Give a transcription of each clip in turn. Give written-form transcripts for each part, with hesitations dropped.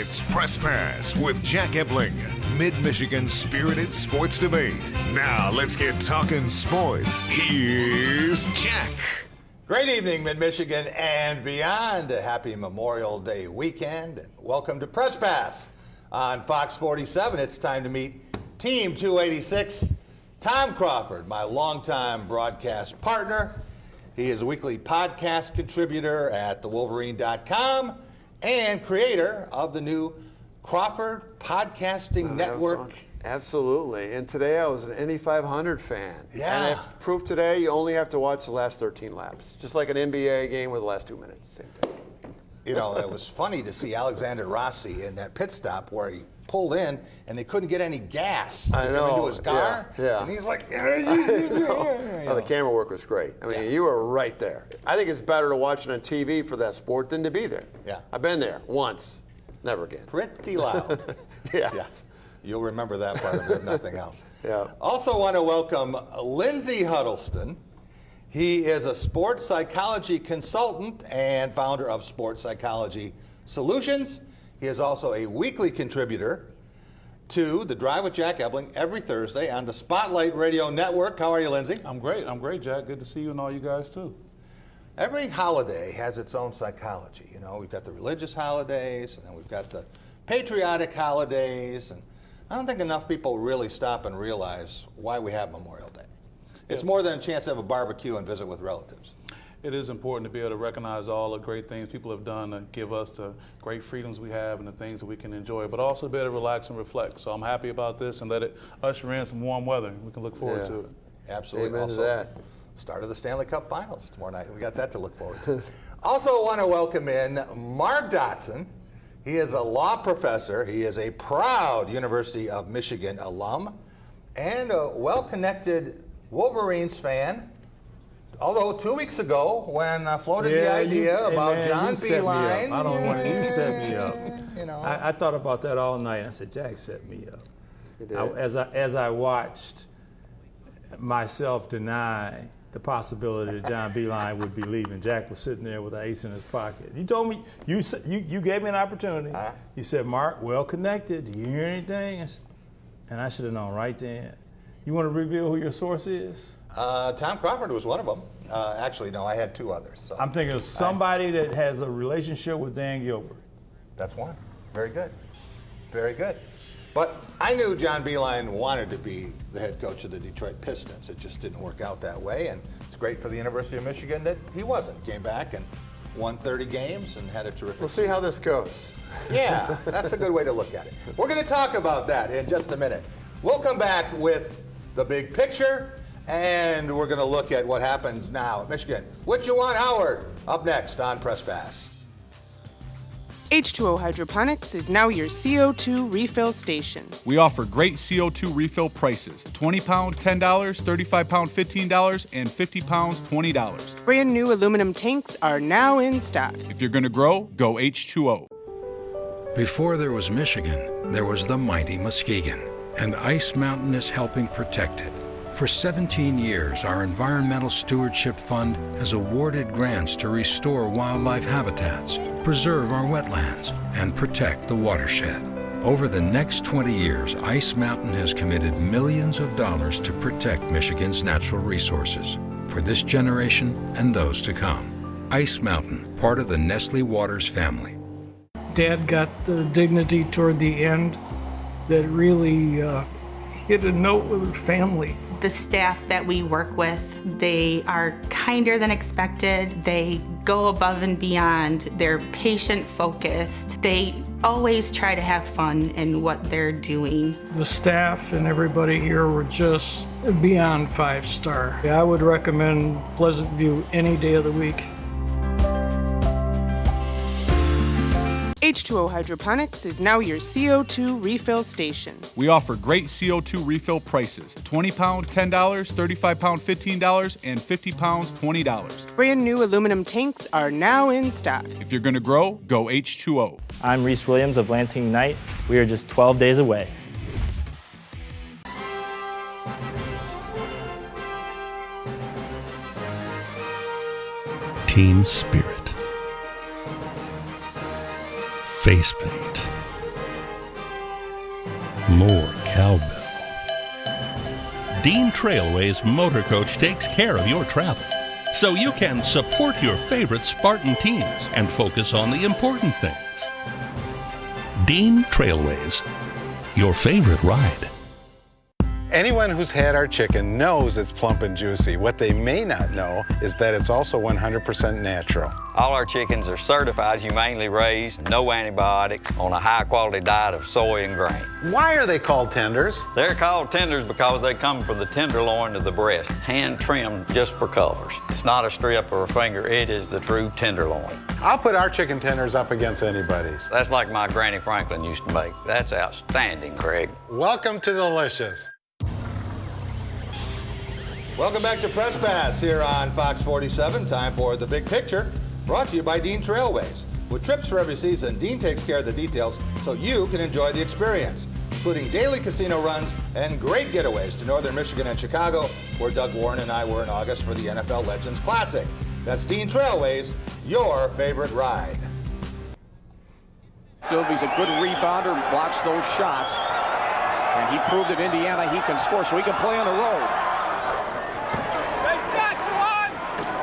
It's Press Pass with Jack Ebling, Mid-Michigan's spirited sports debate. Now let's get talking sports. Here's Jack. Great evening, Mid-Michigan and beyond. A happy Memorial Day weekend, and welcome to Press Pass on Fox 47. It's time to meet Team 286, Tom Crawford, my longtime broadcast partner. He is a weekly podcast contributor at thewolverine.com and creator of the new Crawford Podcasting Network. Absolutely. And today I was an Indy 500 fan. Yeah. And proof today, you only have to watch the last 13 laps. Just like an NBA game with the last 2 minutes. Same thing. You know, it was funny to see Alexander Rossi in that pit stop where he pulled in and they couldn't get any gas to come into his car. Yeah. And he's like, Oh, the camera work was great. I mean, you were right there. I think it's better to watch it on TV for that sport than to be there. Yeah. I've been there once, never again. Pretty loud. Yeah. You'll remember that part of it, nothing else. Yeah. Also want to welcome Lindsey Huddleston. He is a sports psychology consultant and founder of Sports Psychology Solutions. He is also a weekly contributor to The Drive with Jack Ebling every Thursday on the Spotlight Radio Network. How are you, Lindsey? I'm great, Jack. Good to see you and all you guys, too. Every holiday has its own psychology. You know, we've got the religious holidays, and then we've got the patriotic holidays, and I don't think enough people really stop and realize why we have Memorial Day. It's more than a chance to have a barbecue and visit with relatives. It is important to be able to recognize all the great things people have done to give us the great freedoms we have and the things that we can enjoy, but also to be able to relax and reflect. So I'm happy about this and let it usher in some warm weather. We can look forward to it. Absolutely. Amen to that. Start of the Stanley Cup Finals tomorrow night. We got that to look forward to. Also want to welcome in Mark Dotson. He is a law professor. He is a proud University of Michigan alum and a well-connected Wolverines fan. Although 2 weeks ago, when I floated the idea about John Beeline. I don't want you set me up. You know. I thought about that all night. And I said, Jack set me up. As I watched myself deny the possibility that John Beeline would be leaving, Jack was sitting there with an ace in his pocket. You told me, you gave me an opportunity. You said, Mark, well connected. Do you hear anything? And I should have known right then. You want to reveal who your source is? Tom Crawford was one of them. Actually, no, I had two others. So. I'm thinking of somebody that has a relationship with Dan Gilbert. That's one. Very good. Very good. But I knew John Beeline wanted to be the head coach of the Detroit Pistons. It just didn't work out that way, and it's great for the University of Michigan that he wasn't. Came back and won 30 games and had a terrific We'll see how this goes. Yeah, that's a good way to look at it. We're going to talk about that in just a minute. We'll come back with the big picture, and we're going to look at what happens now at Michigan. What you want, Howard? Up next on Press Pass. H2O Hydroponics is now your CO2 refill station. We offer great CO2 refill prices. 20 pound, $10, 35 pound, $15, and 50 pounds, $20. Brand new aluminum tanks are now in stock. If you're going to grow, go H2O. Before there was Michigan, there was the mighty Muskegon, and Ice Mountain is helping protect it. For 17 years, our Environmental Stewardship Fund has awarded grants to restore wildlife habitats, preserve our wetlands, and protect the watershed. Over the next 20 years, Ice Mountain has committed millions of dollars to protect Michigan's natural resources for this generation and those to come. Ice Mountain, part of the Nestle Waters family. Dad got the dignity toward the end that really hit a note with her family. The staff that we work with, they are kinder than expected. They go above and beyond. They're patient-focused. They always try to have fun in what they're doing. The staff and everybody here were just beyond 5-star. I would recommend Pleasant View any day of the week. H2O Hydroponics is now your CO2 refill station. We offer great CO2 refill prices. 20 pound, $10, 35 pound, $15, and 50 pounds, $20. Brand new aluminum tanks are now in stock. If you're going to grow, go H2O. I'm Reese Williams of Lansing Unite. We are just 12 days away. Team spirit. Face paint. more cowbell. Dean Trailways Motor Coach takes care of your travel, so you can support your favorite Spartan teams and focus on the important things. Dean Trailways, your favorite ride. Anyone who's had our chicken knows it's plump and juicy. What they may not know is that it's also 100% natural. All our chickens are certified, humanely raised, no antibiotics, on a high-quality diet of soy and grain. Why are they called tenders? They're called tenders because they come from the tenderloin to the breast, hand-trimmed just for colors. It's not a strip or a finger, it is the true tenderloin. I'll put our chicken tenders up against anybody's. That's like my Granny Franklin used to make. That's outstanding, Craig. Welcome to Delicious. Welcome back to Press Pass here on Fox 47. Time for The Big Picture, brought to you by Dean Trailways. With trips for every season, Dean takes care of the details so you can enjoy the experience, including daily casino runs and great getaways to northern Michigan and Chicago, where Doug Warren and I were in August for the NFL Legends Classic. That's Dean Trailways, your favorite ride. He's a good rebounder, blocks those shots, and he proved at Indiana he can score, so he can play on the road.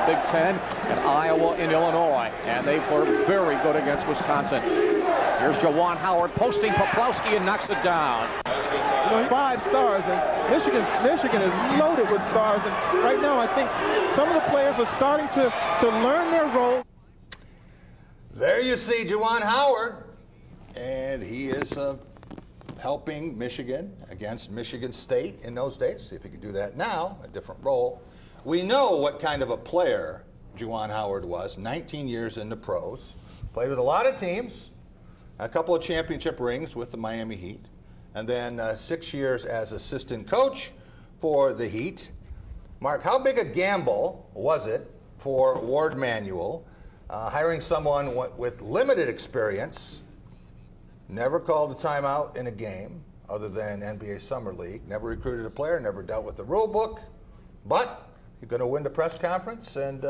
Big Ten and Iowa and Illinois, and they were very good against Wisconsin. Here's Juwan Howard posting Poplawski and knocks it down. 5 stars, and Michigan is loaded with stars, and right now I think some of the players are starting to learn their role. There you see Juwan Howard, and he is helping Michigan against Michigan State in those days. See if he can do that now, a different role. We know what kind of a player Juwan Howard was, 19 years in the pros, played with a lot of teams, a couple of championship rings with the Miami Heat, and then 6 years as assistant coach for the Heat. Mark, how big a gamble was it for Ward Manuel, hiring someone with limited experience, never called a timeout in a game other than NBA Summer League, never recruited a player, never dealt with the rule book, but you're going to win the press conference and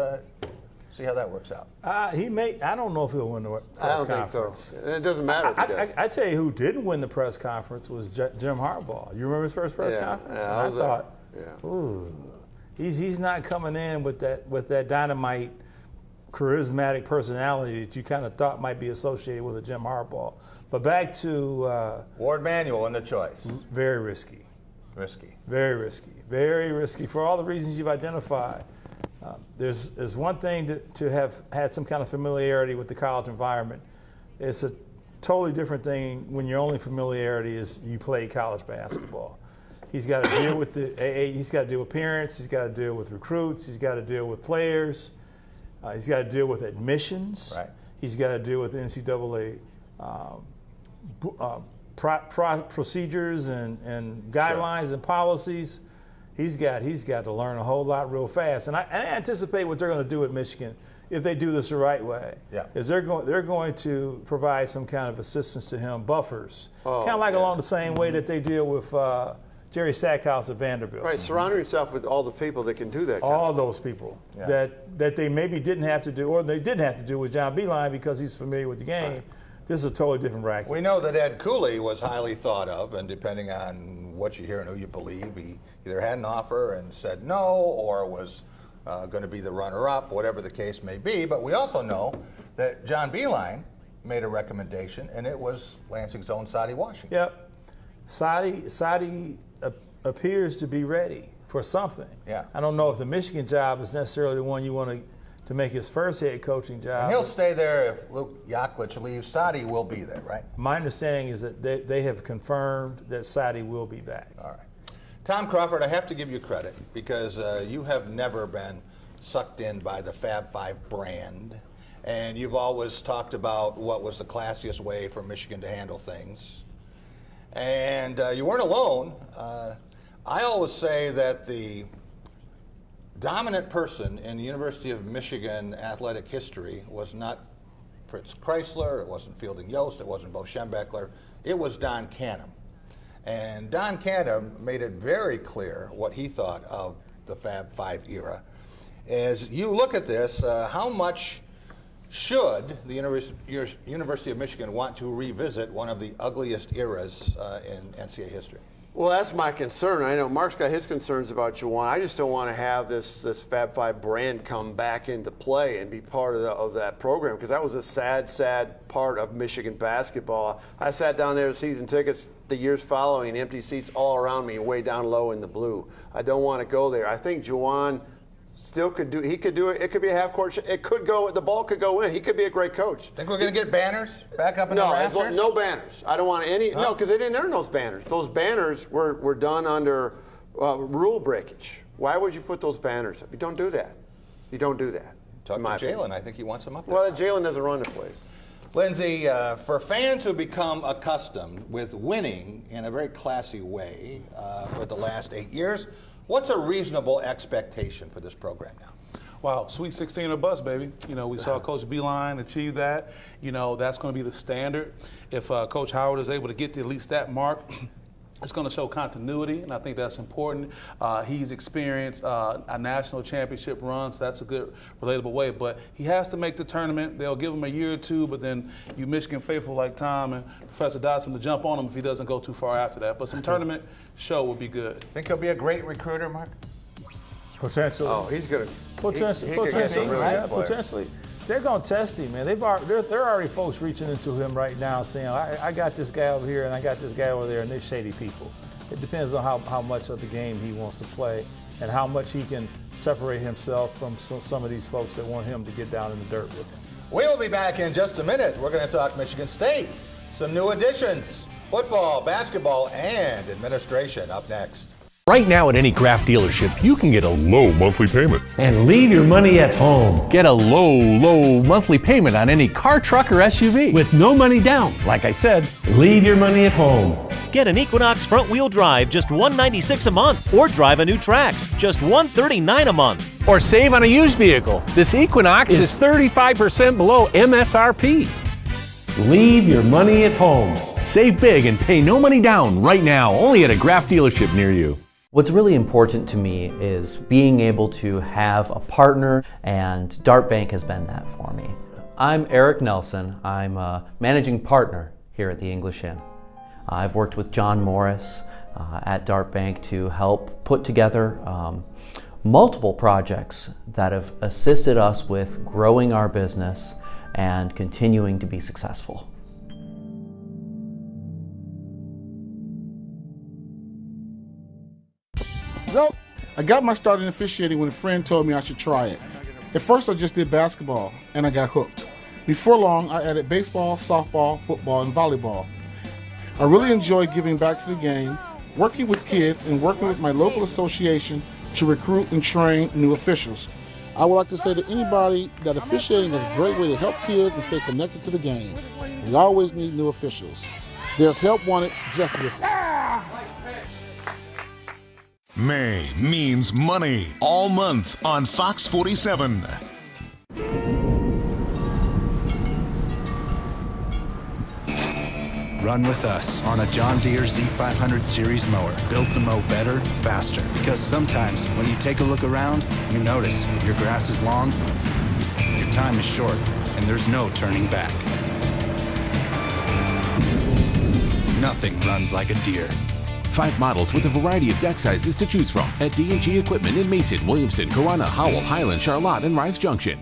see how that works out. I don't know if he'll win the press conference. Think so. It doesn't matter if he does. I tell you who didn't win the press conference was Jim Harbaugh. You remember his first press conference? Yeah, I thought, ooh, he's not coming in with that dynamite, charismatic personality that you kind of thought might be associated with a Jim Harbaugh. But back to Ward Manuel in the choice. Very risky. Risky. Very risky. Very risky for all the reasons you've identified. There's one thing to have had some kind of familiarity with the college environment. It's a totally different thing when your only familiarity is you play college basketball. He's got to deal with he's got to deal with parents, he's got to deal with recruits, he's got to deal with players, he's got to deal with admissions, right. He's got to deal with NCAA procedures and guidelines and policies. He's got to learn a whole lot real fast. And I anticipate what they're going to do at Michigan if they do this the right way. Yeah. Is they're going to provide some kind of assistance to him, buffers, kind of like along the same way that they deal with Jerry Stackhouse at Vanderbilt. Right, surrounding yourself with all the people that can do that. All those people that they maybe didn't have to do, or they didn't have to do with John Beilein because he's familiar with the game. Right. This is a totally different racket. We know that Ed Cooley was highly thought of, and depending on what you hear and who you believe, he either had an offer and said no, or was going to be the runner-up, whatever the case may be. But we also know that John Beilein made a recommendation, and it was Lansing's own Sadi Washington. Yep. Sadi appears to be ready for something. Yeah. I don't know if the Michigan job is necessarily the one you want to make his first head coaching job. And he'll stay there if Luke Yaklich leaves. Sadi will be there, right? My understanding is that they have confirmed that Sadi will be back. All right. Tom Crawford, I have to give you credit because you have never been sucked in by the Fab Five brand, and you've always talked about what was the classiest way for Michigan to handle things. And you weren't alone. I always say that the dominant person in the University of Michigan athletic history was not Fritz Chrysler, it wasn't Fielding Yost, it wasn't Bo Schembechler, it was Don Canham. And Don Canham made it very clear what he thought of the Fab Five era. As you look at this, how much should the University of Michigan want to revisit one of the ugliest eras in NCAA history? Well, that's my concern. I know Mark's got his concerns about Juwan. I just don't want to have this Fab Five brand come back into play and be part of that program, because that was a sad part of Michigan basketball. I sat down there with season tickets the years following, empty seats all around me, way down low in the blue. I don't want to go there. I think Juwan still could do. He could do it. It could be a half court. It could go. The ball could go in. He could be a great coach. Think we're going to get banners back up in the rafters? No banners. I don't want any. Huh? No, because they didn't earn those banners. Those banners were done under rule breakage. Why would you put those banners up? You don't do that. You don't do that. Talk to Jalen. I think he wants them up there. Well, Jalen doesn't run the place. Lindsay, for fans who become accustomed with winning in a very classy way for the last 8 years, what's a reasonable expectation for this program now? Wow, Sweet 16 or bust, baby. You know, we saw Coach Beeline achieve that. You know, that's going to be the standard. If Coach Howard is able to get to at least that mark, it's going to show continuity, and I think that's important. He's experienced a national championship run, so that's a good, relatable way. But he has to make the tournament. They'll give him a year or two, but then you Michigan faithful like Tom and Professor Dodson to jump on him if he doesn't go too far after that. But some tournament show would be good. Think he'll be a great recruiter, Mark? Potentially. Oh, he's going to. Potentially. Potentially. They're going to test him, man. There are already folks reaching into him right now saying, I got this guy over here and I got this guy over there, and they're shady people. It depends on how much of the game he wants to play and how much he can separate himself from some of these folks that want him to get down in the dirt with him. We'll be back in just a minute. We're going to talk Michigan State, some new additions, football, basketball, and administration up next. Right now at any Kraft dealership, you can get a low monthly payment and leave your money at home. Get a low monthly payment on any car, truck, or SUV with no money down. Like I said, leave your money at home. Get an Equinox front-wheel drive, just $196 a month, or drive a new Trax, just $139 a month. Or save on a used vehicle. This Equinox is 35% below MSRP. Leave your money at home. Save big and pay no money down right now, only at a Kraft dealership near you. What's really important to me is being able to have a partner, and Dart Bank has been that for me. I'm Eric Nelson. I'm a managing partner here at the English Inn. I've worked with John Morris at Dart Bank to help put together multiple projects that have assisted us with growing our business and continuing to be successful. Well, I got my start in officiating when a friend told me I should try it. At first I just did basketball, and I got hooked. Before long, I added baseball, softball, football, and volleyball. I really enjoyed giving back to the game, working with kids, and working with my local association to recruit and train new officials. I would like to say to anybody that officiating is a great way to help kids and stay connected to the game. We always need new officials. There's help wanted, just listen. May means money all month on Fox 47. Run with us on a John Deere Z500 series mower, built to mow better, faster. Because sometimes when you take a look around, you notice your grass is long, your time is short, and there's no turning back. Nothing runs like a Deere. 5 models with a variety of deck sizes to choose from at D&G Equipment in Mason, Williamston, Corona, Howell, Highland, Charlotte, and Rives Junction.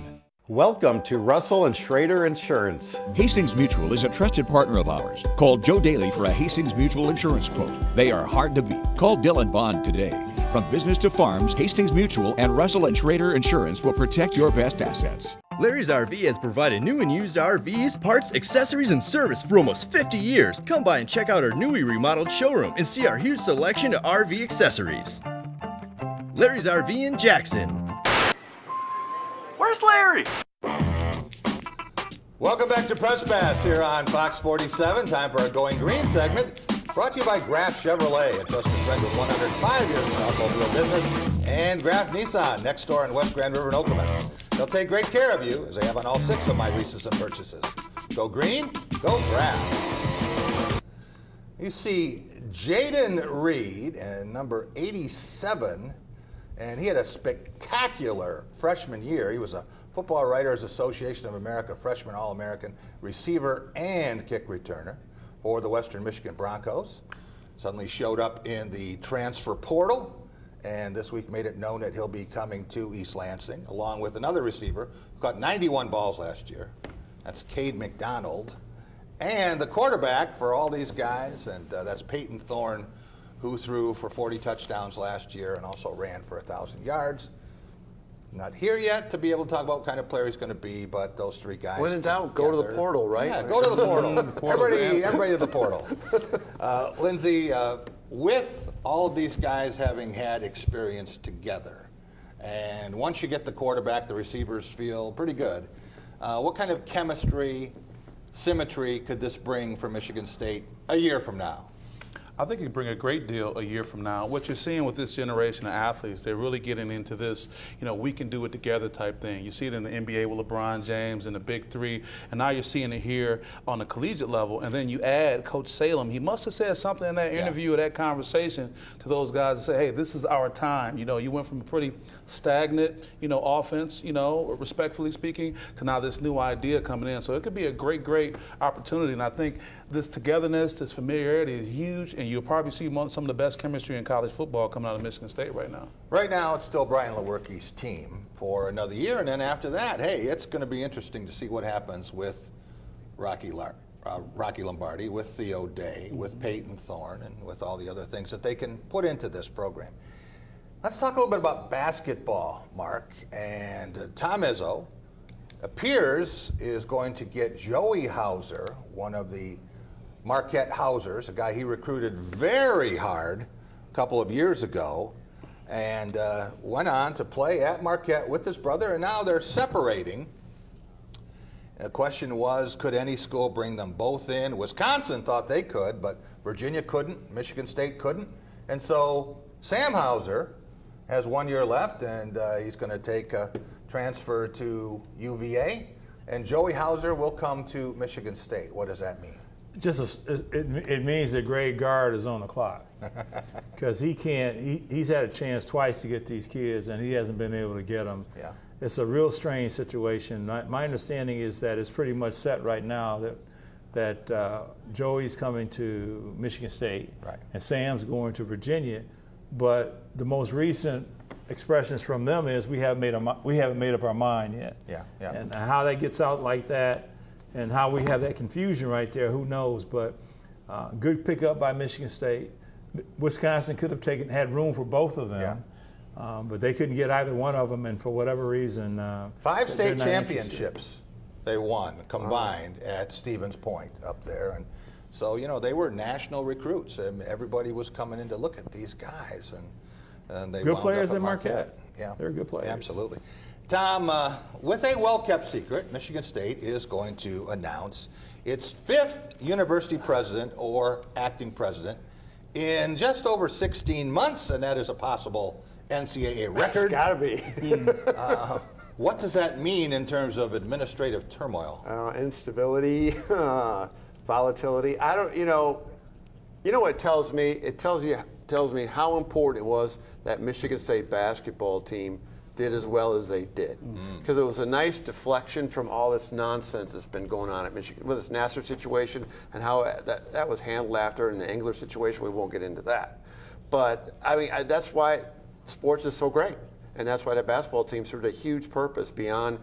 Welcome to Russell and Schrader Insurance. Hastings Mutual is a trusted partner of ours. Call Joe Daly for a Hastings Mutual insurance quote. They are hard to beat. Call Dylan Bond today. From business to farms, Hastings Mutual and Russell and Schrader Insurance will protect your best assets. Larry's RV has provided new and used RVs, parts, accessories, and service for almost 50 years. Come by and check out our newly remodeled showroom and see our huge selection of RV accessories. Larry's RV in Jackson. Where's Larry? Welcome back to Press Pass here on Fox 47. Time for our Going Green segment. Brought to you by Graff Chevrolet, a trusted friend with 105 years in automobile business, and Graff Nissan, next door in West Grand River and Okemos. They'll take great care of you, as they have on all 6 of my leases and purchases. Go green, go Graff. You see Jaden Reed, and number 87, and he had a spectacular freshman year. He was a Football Writers Association of America freshman All-American receiver and kick returner for the Western Michigan Broncos. Suddenly showed up in the transfer portal, and this week made it known that he'll be coming to East Lansing, along with another receiver who caught 91 balls last year. That's Cade McDonald. And the quarterback for all these guys, and that's Peyton Thorne, who threw for 40 touchdowns last year and also ran for 1,000 yards. Not here yet to be able to talk about what kind of player he's going to be, but those three guys. When in doubt, go to the portal, right? Yeah, go to the portal. Everybody to the portal. Lindsay, with all of these guys having had experience together, and once you get the quarterback, the receivers feel pretty good. What kind of chemistry, symmetry could this bring for Michigan State a year from now? I think it could bring a great deal a year from now. What you're seeing with this generation of athletes, they're really getting into this, we can do it together type thing. You see it in the NBA with LeBron James and the Big Three, and now you're seeing it here on the collegiate level. And then you add Coach Salem. He must have said something in that interview or that conversation to those guys to say, hey, this is our time. You went from a pretty stagnant, offense, respectfully speaking, to now this new idea coming in. So it could be a great, great opportunity. And I think this togetherness, this familiarity is huge, and you'll probably see some of the best chemistry in college football coming out of Michigan State right now. Right now, it's still Brian Lewerke's team for another year, and then after that, hey, it's going to be interesting to see what happens with Rocky Lombardi, with Theo Day, with Peyton Thorne, and with all the other things that they can put into this program. Let's talk a little bit about basketball, Mark. And Tom Izzo appears is going to get Joey Hauser, one of the Marquette Hausers, a guy he recruited very hard a couple of years ago, and went on to play at Marquette with his brother, and now they're separating. The question was, could any school bring them both in? Wisconsin thought they could, but Virginia couldn't, Michigan State couldn't. And so Sam Hauser has 1 year left, and he's going to take a transfer to UVA, and Joey Hauser will come to Michigan State. What does that mean? It means the grade guard is on the clock, because he's had a chance twice to get these kids, and he hasn't been able to get them. Yeah. It's a real strange situation. My understanding is that it's pretty much set right now that Joey's coming to Michigan State, right, and Sam's going to Virginia, but the most recent expressions from them is we haven't made up our mind yet. Yeah, yeah. And how that gets out like that, and how we have that confusion right there, who knows? But good pickup by Michigan State. Wisconsin could have had room for both of them, but they couldn't get either one of them, and for whatever reason, 5 state championships they won combined at Stevens Point up there, and so they were national recruits, and everybody was coming in to look at these guys, and they good wound players up in Marquette. Yeah, they're good players. Absolutely. Tom, with a well-kept secret, Michigan State is going to announce its 5th university president or acting president in just over 16 months, and that is a possible NCAA record. It's got to be. What does that mean in terms of administrative turmoil? Instability, volatility. I don't. You know what it tells me? It tells me how important it was that Michigan State basketball team did as well as they did, because it was a nice deflection from all this nonsense that's been going on at Michigan with this Nassar situation and how that was handled after, and the Engler situation. We won't get into that, but I mean that's why sports is so great, and that's why the basketball team served a huge purpose beyond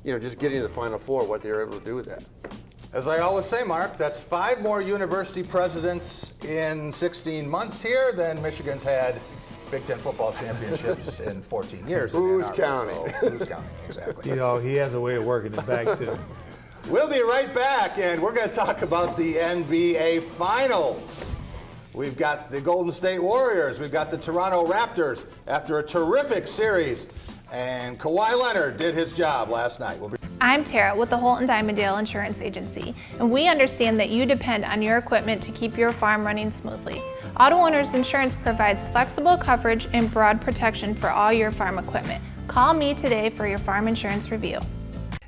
just getting to the Final Four. What they were able to do with that. As I always say, Mark, that's 5 more university presidents in 16 months here than Michigan's had Big Ten football championships in 14 years. Who's counting? So who's counting, exactly. He has a way of working it back, too. We'll be right back, and we're going to talk about the NBA Finals. We've got the Golden State Warriors. We've got the Toronto Raptors after a terrific series, and Kawhi Leonard did his job last night. I'm Tara with the Holt & Diamondale Insurance Agency, and we understand that you depend on your equipment to keep your farm running smoothly. Auto Owners Insurance provides flexible coverage and broad protection for all your farm equipment. Call me today for your farm insurance review.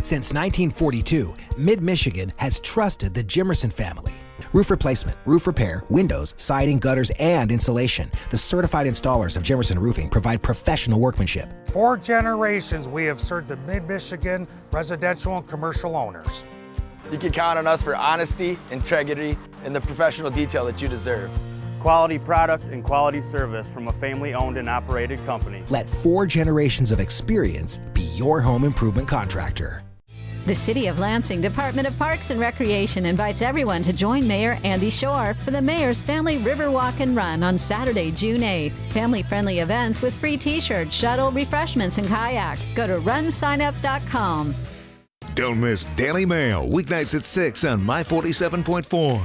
Since 1942, Mid-Michigan has trusted the Jimerson family. Roof replacement, roof repair, windows, siding, gutters, and insulation. The certified installers of Jimerson Roofing provide professional workmanship. For generations, we have served the Mid-Michigan residential and commercial owners. You can count on us for honesty, integrity, and the professional detail that you deserve. Quality product and quality service from a family-owned and operated company. Let 4 generations of experience be your home improvement contractor. The City of Lansing Department of Parks and Recreation invites everyone to join Mayor Andy Shore for the Mayor's Family River Walk and Run on Saturday, June 8th. Family-friendly events with free t-shirts, shuttle, refreshments, and kayak. Go to runsignup.com. Don't miss Daily Mail, weeknights at 6 on My 47.4.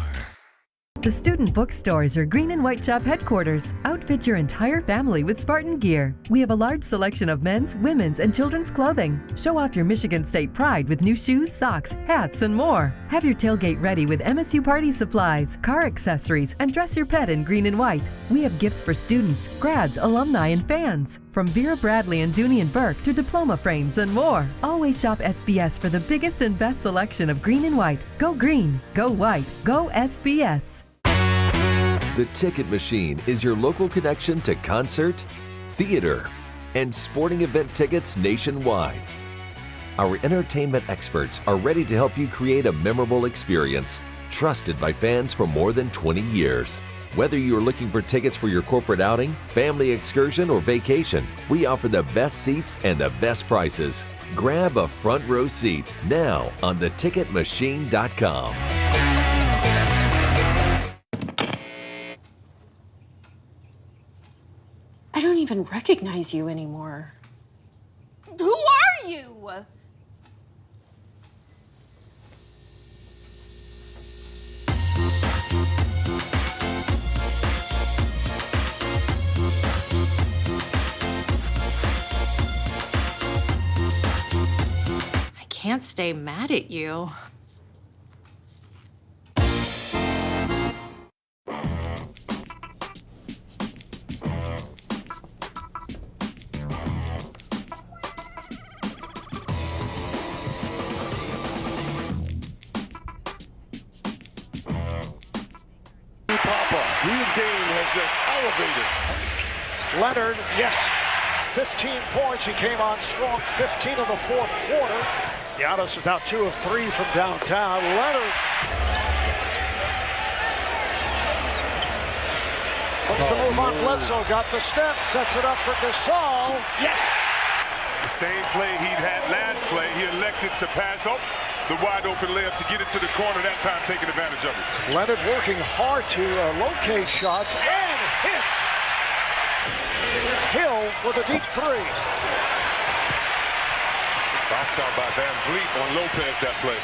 The Student Bookstores are Green and White Shop headquarters. Outfit your entire family with Spartan gear. We have a large selection of men's, women's, and children's clothing. Show off your Michigan State pride with new shoes, socks, hats, and more. Have your tailgate ready with MSU party supplies, car accessories, and dress your pet in green and white. We have gifts for students, grads, alumni, and fans. From Vera Bradley and Dooney and Burke to diploma frames and more. Always shop SBS for the biggest and best selection of green and white. Go green, go white, go SBS. The Ticket Machine is your local connection to concert, theater, and sporting event tickets nationwide. Our entertainment experts are ready to help you create a memorable experience, trusted by fans for more than 20 years. Whether you are looking for tickets for your corporate outing, family excursion, or vacation, we offer the best seats and the best prices. Grab a front row seat now on theticketmachine.com. I don't even recognize you anymore. Who are you? I can't stay mad at you. His game has just elevated. Leonard, yes, 15 points. He came on strong, 15 in the fourth quarter. Giannis is now 2 of 3 from downtown. Leonard looks to move on. Bledsoe got the step, sets it up for Gasol. Yes. The same play he'd had last play, he elected to pass up the wide open layup to get it to the corner, that time taking advantage of it. Leonard working hard to locate shots and hits. Hill with a deep three. Box out by Van Vliet on Lopez that play.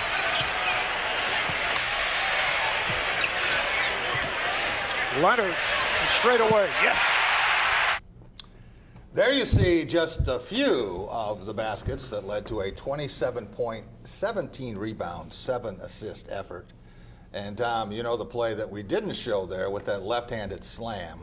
Leonard straight away, yes. There you see just a few of the baskets that led to a 27-point, 17 rebound, 7 assist effort. And Tom, you know the play that we didn't show there with that left-handed slam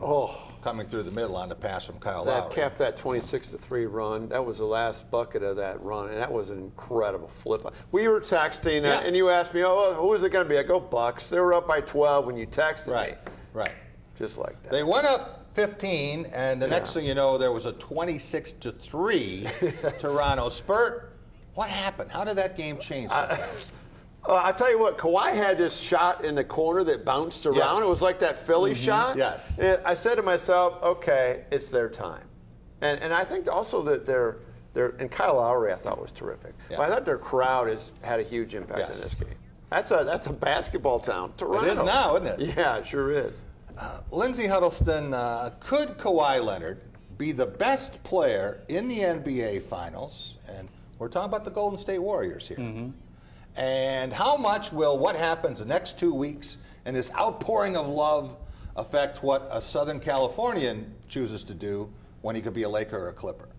coming through the middle on the pass from Kyle Lowry. That capped that 26-3 run. That was the last bucket of that run, and that was an incredible flip. We were texting, and you asked me, "Oh, who is it going to be?" I go, "Bucks." They were up by 12 when you texted me. Right. Just like that. They went up 15, and the next thing you know, there was a 26-3 Toronto spurt. What happened? How did that game change so fast? I'll tell you what, Kawhi had this shot in the corner that bounced around. Yes. It was like that Philly shot. Yes. And I said to myself, okay, it's their time. And I think also that they're and Kyle Lowry I thought was terrific. Yeah. But I thought their crowd has had a huge impact in this game. That's a basketball town. Toronto. It is now, isn't it? Yeah, it sure is. Lindsey Huddleston, could Kawhi Leonard be the best player in the NBA Finals? And we're talking about the Golden State Warriors here. And how much will what happens the next 2 weeks and this outpouring of love affect what a Southern Californian chooses to do when he could be a Laker or a Clipper?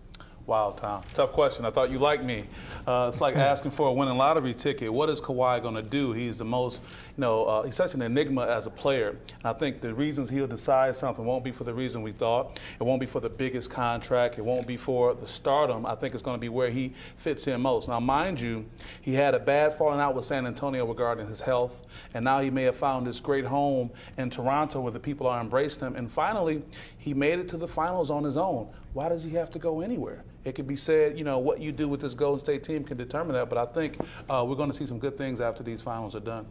Wow, Tom. Tough question. I thought you liked me. It's like asking for a winning lottery ticket. What is Kawhi going to do? He's the most, he's such an enigma as a player. And I think the reasons he'll decide something won't be for the reason we thought. It won't be for the biggest contract. It won't be for the stardom. I think it's going to be where he fits in most. Now, mind you, he had a bad falling out with San Antonio regarding his health. And now he may have found this great home in Toronto where the people are embracing him. And finally, he made it to the finals on his own. Why does he have to go anywhere? It could be said, what you do with this Golden State team can determine that, but I think we're going to see some good things after these finals are done.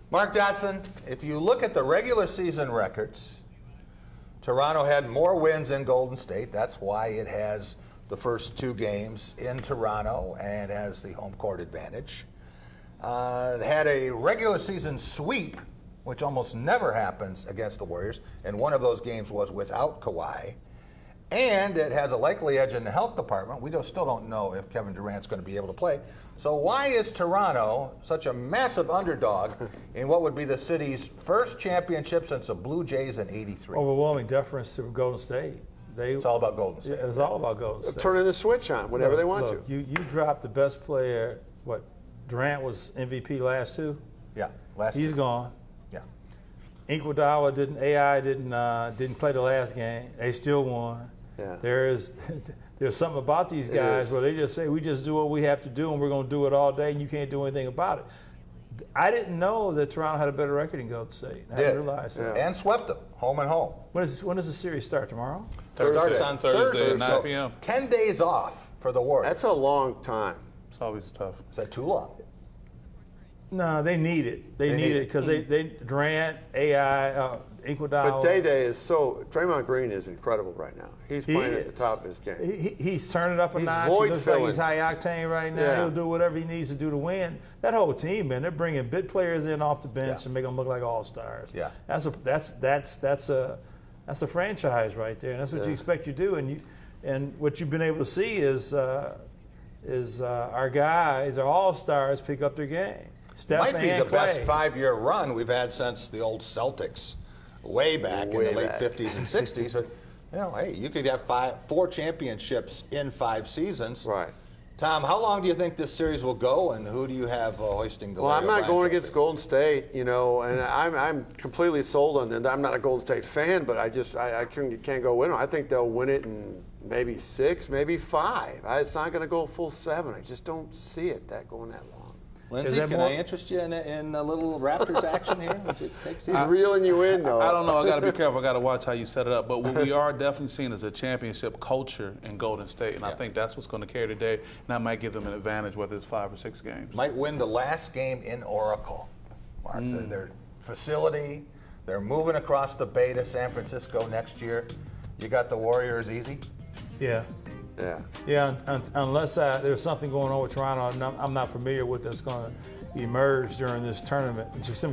Mark Dotson, if you look at the regular season records, Toronto had more wins than Golden State. That's why it has the first 2 games in Toronto and has the home court advantage. Had a regular season sweep, which almost never happens against the Warriors, and one of those games was without Kawhi. And it has a likely edge in the health department. We still don't know if Kevin Durant's going to be able to play. So why is Toronto such a massive underdog in what would be the city's first championship since the Blue Jays in '83? Overwhelming deference to Golden State. It's all about Golden State. Yeah, it's all about Golden State. Turning the switch on whenever they want to. You dropped the best player. What? Durant was MVP last 2? Yeah, He's gone. Yeah. Iguodala didn't play the last game. They still won. Yeah. There's something about these guys where they just say, we just do what we have to do and we're going to do it all day and you can't do anything about it. I didn't know that Toronto had a better record than Golden State. I didn't realize that. And swept them, home and home. When does the series start, tomorrow? It starts on Thursday at 9 p.m. 10 days off for the Warriors. That's a long time. It's always tough. Is that too long? No, they need it. They need it because they Durant, AI, Iguodala. But Day is Draymond Green is incredible right now. He's playing at the top of his game. He's turning up a notch. He looks like he's high octane right now. He'll do whatever he needs to do to win. That whole team, man, they're bringing big players in off the bench and make them look like all-stars. Yeah. That's a franchise right there, and that's what you expect you to do. And what you've been able to see is our guys, our all-stars, pick up their game. Steph Might be the Clay. best 5-year run we've had since the old Celtics, way back in the late 50s and 60s. But, hey, you could have 4 championships in 5 seasons. Right. Tom, how long do you think this series will go, and who do you have hoisting the? Well, I'm not going against Golden State, and I'm completely sold on them. I'm not a Golden State fan, but I can't go win them. I think they'll win it in maybe 6, maybe 5. It's not going to go full 7. I just don't see it going that long. Lindsay, can I interest you in a little Raptors action here? He's reeling you in, though. I don't know. I got to be careful. I got to watch how you set it up. But what we are definitely seeing is a championship culture in Golden State, and I think that's what's going to carry today. And that might give them an advantage, whether it's 5 or 6 games. Might win the last game in Oracle, Mark. Their facility. They're moving across the bay to San Francisco next year. You got the Warriors easy? Yeah. Yeah, unless there's something going on with Toronto I'm not familiar with that's going to emerge during this tournament,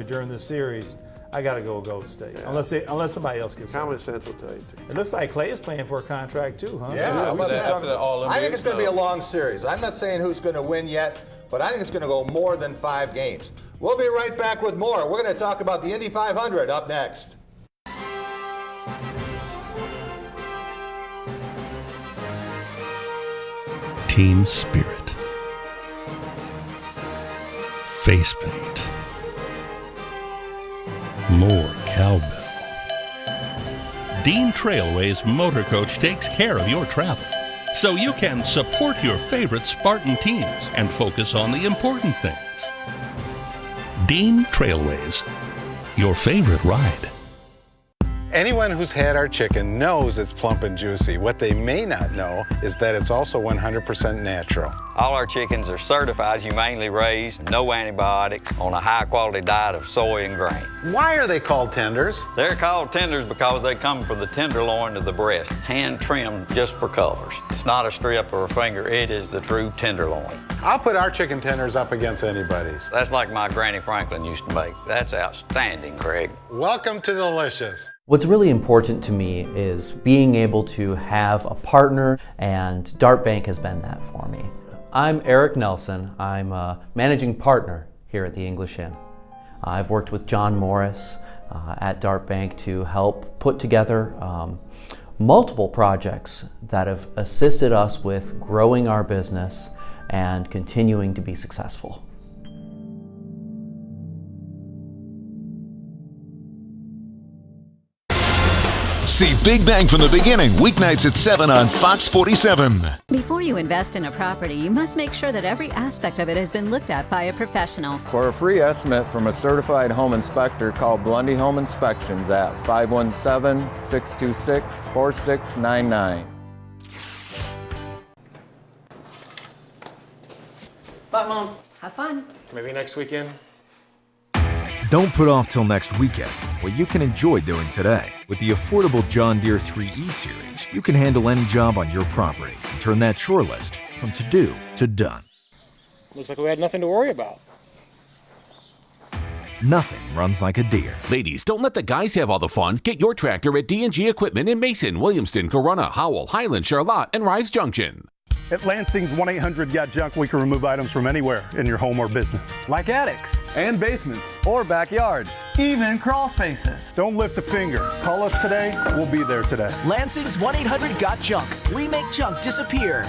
during this series, I got to go with Golden State. Yeah. Unless somebody else gets common sense will tell you. It looks like Clay is playing for a contract too, huh? Yeah, I think it's going to be a long series. I'm not saying who's going to win yet, but I think it's going to go more than 5 games. We'll be right back with more. We're going to talk about the Indy 500 up next. Team spirit, face paint, more cowbell. Dean Trailway's Motor Coach takes care of your travel, so you can support your favorite Spartan teams and focus on the important things. Dean Trailways, your favorite ride. Anyone who's had our chicken knows it's plump and juicy. What they may not know is that it's also 100% natural. All our chickens are certified, humanely raised, no antibiotics, on a high-quality diet of soy and grain. Why are they called tenders? They're called tenders because they come from the tenderloin of the breast, hand-trimmed just for colors. It's not a strip or a finger, it is the true tenderloin. I'll put our chicken tenders up against anybody's. That's like my Granny Franklin used to make. That's outstanding, Craig. Welcome to Delicious. What's really important to me is being able to have a partner, and Dart Bank has been that for me. I'm Eric Nelson. I'm a managing partner here at the English Inn. I've worked with John Morris at Dart Bank to help put together multiple projects that have assisted us with growing our business and continuing to be successful. See Big Bang from the beginning, weeknights at 7 on Fox 47. Before you invest in a property, you must make sure that every aspect of it has been looked at by a professional. For a free estimate from a certified home inspector, call Blundy Home Inspections at 517-626-4699. Bye, Mom. Have fun. Maybe next weekend. Don't put off till next weekend what you can enjoy doing today. With the affordable John Deere 3E series, you can handle any job on your property and turn that chore list from to-do to done. Looks like we had nothing to worry about. Nothing runs like a Deere. Ladies, don't let the guys have all the fun. Get your tractor at D&G Equipment in Mason, Williamston, Corunna, Howell, Highland, Charlotte, and Rise Junction. At Lansing's 1-800-GOT-JUNK, we can remove items from anywhere in your home or business. Like attics. And basements. Or backyards. Even crawl spaces. Don't lift a finger. Call us today. We'll be there today. Lansing's 1-800-GOT-JUNK. We make junk disappear.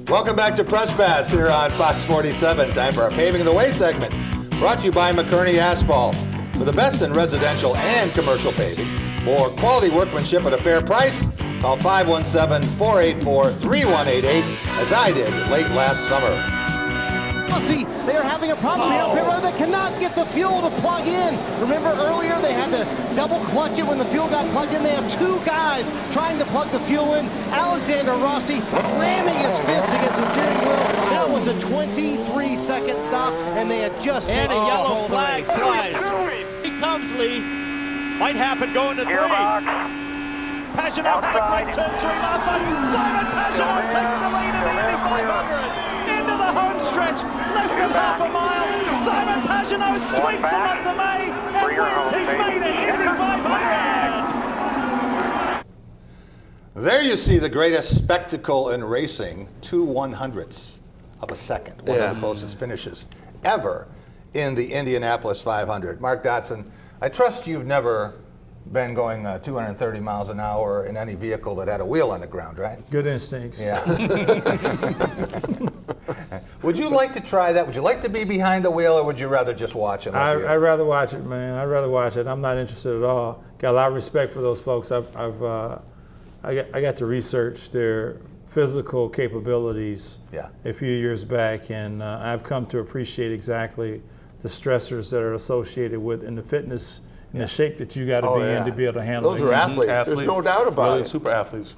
Welcome back to Press Pass here on Fox 47. Time for our Paving the Way segment. Brought to you by McKerney Asphalt. For the best in residential and commercial paving. For quality workmanship at a fair price, call 517-484-3188, as I did late last summer. See, they are having a problem here up here. They cannot get the fuel to plug in. Remember earlier they had to double clutch it when the fuel got plugged in. They have two guys trying to plug the fuel in. Alexander Rossi slamming his fist against the steering wheel. That was a 23-second stop, and they had just and a yellow flag flies. Here comes Lee. Might happen going to three. Pagenaud had a great turn three last time. Simon Pagenaud takes the lead in the Indy 500. Into the home stretch, less than half a mile. Simon Pagenaud sweeps the month of May and wins his maiden Indy 500. There you see the greatest spectacle in racing, 2 100ths of a second. One of the closest finishes ever in the Indianapolis 500. Mark Dotson, I trust you've never been going 230 miles an hour in any vehicle that had a wheel on the ground, right? Good instincts. Yeah. Would you like to try that? Would you like to be behind the wheel, or would you rather just watch it? I'd rather watch it, man. I'd rather watch it. I'm not interested at all. Got a lot of respect for those folks. I got to research their physical capabilities a few years back, and I've come to appreciate exactly the stressors that are associated with and the fitness and the shape that you got to be in to be able to handle those are athletes. There's no doubt about it. Super athletes.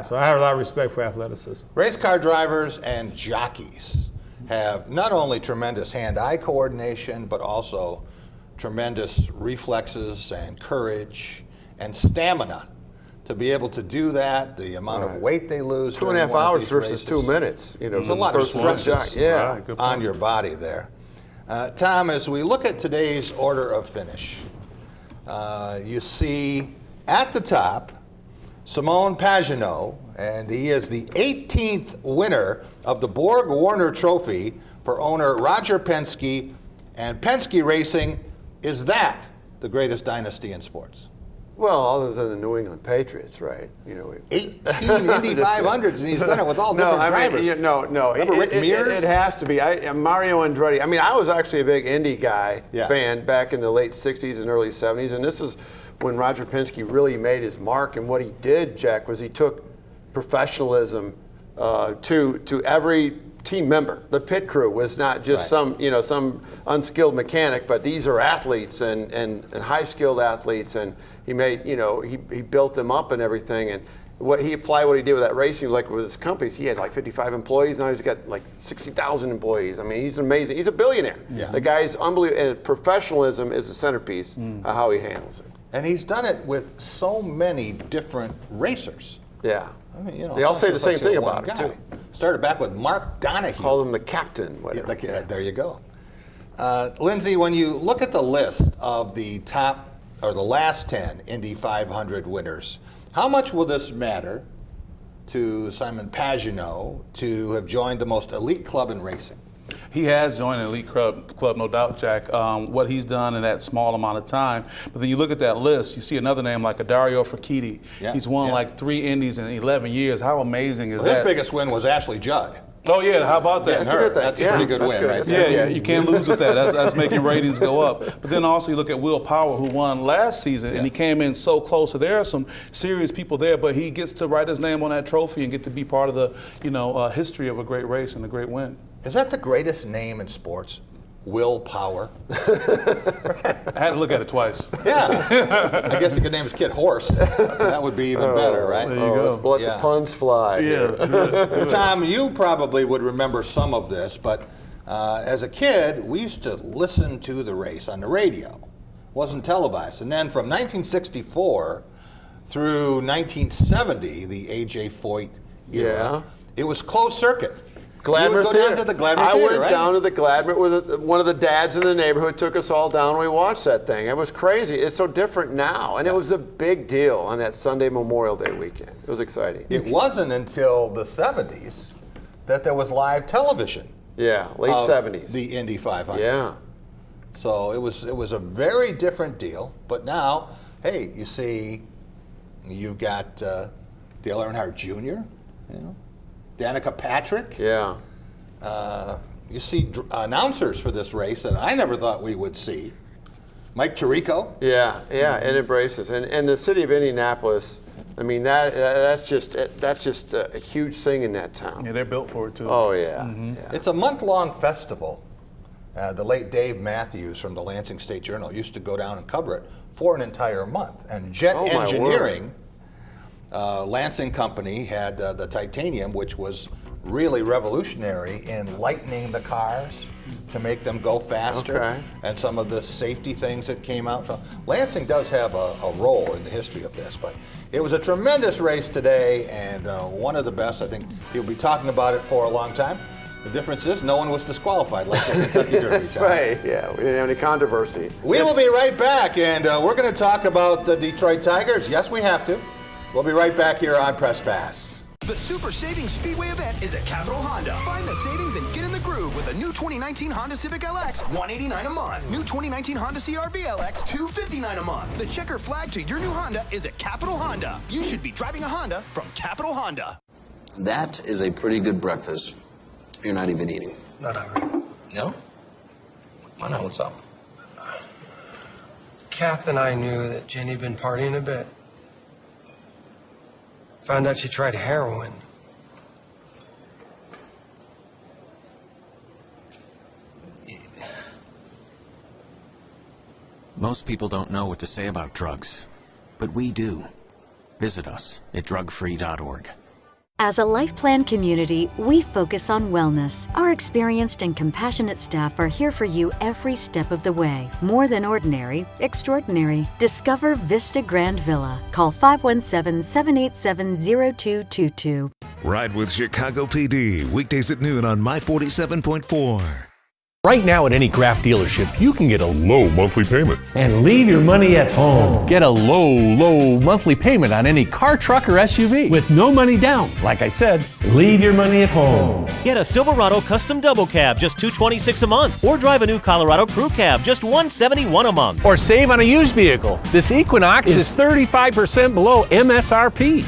So I have a lot of respect for athleticism. Race car drivers and jockeys have not only tremendous hand-eye coordination, but also tremendous reflexes and courage and stamina to be able to do that. The amount of weight they lose. 2.5 hours versus 2 minutes. You know, there's a lot of stresses on your body there. Tom, as we look at today's order of finish, you see at the top Simon Pagenaud, and he is the 18th winner of the Borg Warner Trophy for owner Roger Penske, and Penske Racing is that the greatest dynasty in sports? Well, other than the New England Patriots, right? You know, 18 Indy 500s, and he's done it with all different drivers. No. It has to be. Mario Andretti. I mean, I was actually a big Indy guy fan back in the late '60s and early '70s, and this is when Roger Penske really made his mark. And what he did, Jack, was he took professionalism to every team member. The pit crew was not just some unskilled mechanic, but these are athletes and high-skilled athletes, and he made, he built them up and everything. And what he did with that racing, like with his companies, he had like 55 employees. Now he's got like 60,000 employees. I mean, he's amazing. He's a billionaire. Yeah. The guy's unbelievable, and professionalism is the centerpiece of how he handles it. And he's done it with so many different racers. Yeah. I mean, they all say the same thing about it, too. Started back with Mark Donahue. Call him the captain. Yeah, there you go. Lindsay, when you look at the list of the top, or the last 10 Indy 500 winners, how much will this matter to Simon Pagenaud to have joined the most elite club in racing? He has joined an elite club, no doubt, Jack. What he's done in that small amount of time. But then you look at that list, you see another name like a Dario Franchitti. Yeah, he's won like 3 Indies in 11 years. How amazing is that? His biggest win was Ashley Judd. Oh yeah, how about that? That's a good thing. That's a pretty good win, right? Yeah, you can't lose with that. That's making ratings go up. But then also you look at Will Power, who won last season, and he came in so close. So there are some serious people there, but he gets to write his name on that trophy and get to be part of the history of a great race and a great win. Is that the greatest name in sports? Will Power. I had to look at it twice. Yeah. I guess you could name his kid Horse. That would be even better, right? There you go. Let's let the puns fly. Yeah. Tom, you probably would remember some of this, but as a kid, we used to listen to the race on the radio. It wasn't televised. And then from 1964 through 1970, the A.J. Foyt era, it was closed circuit. Gladmer Theater. Down to the Gladmer I Theater, went right? down to the Gladmer with one of the dads in the neighborhood took us all down and we watched that thing. It was crazy. It's so different now. And it was a big deal on that Sunday Memorial Day weekend. It was exciting. It wasn't until the 70s that there was live television. Yeah, late 70s. The Indy 500. Yeah. So it was a very different deal. But now, hey, you see, you've got Dale Earnhardt Jr., you know, Danica Patrick. Yeah. You see announcers for this race that I never thought we would see. Mike Tirico. Yeah, and it braces. And the city of Indianapolis, I mean, that's just a huge thing in that town. Yeah, they're built for it too. Oh, yeah. Yeah. It's a month-long festival. The late Dave Matthews from the Lansing State Journal used to go down and cover it for an entire month. And Jet Engineering, Lansing Company, had the titanium, which was really revolutionary in lightening the cars to make them go faster, and some of the safety things that came out from. Lansing does have a role in the history of this, but it was a tremendous race today, and one of the best. I think you'll be talking about it for a long time. The difference is no one was disqualified like the Kentucky Derby. That's right, yeah, we didn't have any controversy. We will be right back, and we're going to talk about the Detroit Tigers. Yes, we have to. We'll be right back here on Press Pass. The Super Savings Speedway event is at Capital Honda. Find the savings and get in the groove with a new 2019 Honda Civic LX, $189 a month. New 2019 Honda CR-V LX, $259 a month. The checker flag to your new Honda is at Capital Honda. You should be driving a Honda from Capital Honda. That is a pretty good breakfast. You're not even eating. Not hungry. No? Why not? What's up? Kath and I knew that Jenny had been partying a bit. Found out she tried heroin. Most people don't know what to say about drugs, but we do. Visit us at drugfree.org. As a Life Plan community, we focus on wellness. Our experienced and compassionate staff are here for you every step of the way. More than ordinary, extraordinary. Discover Vista Grand Villa. Call 517-787-0222. Ride with Chicago PD, weekdays at noon on My 47.4. Right now at any Craft dealership, you can get a low monthly payment. And leave your money at home. Get a low monthly payment on any car, truck, or SUV. With no money down. Like I said, leave your money at home. Get a Silverado Custom Double Cab, just $226 a month. Or drive a new Colorado Crew Cab, just $171 a month. Or save on a used vehicle. This Equinox is 35% below MSRP.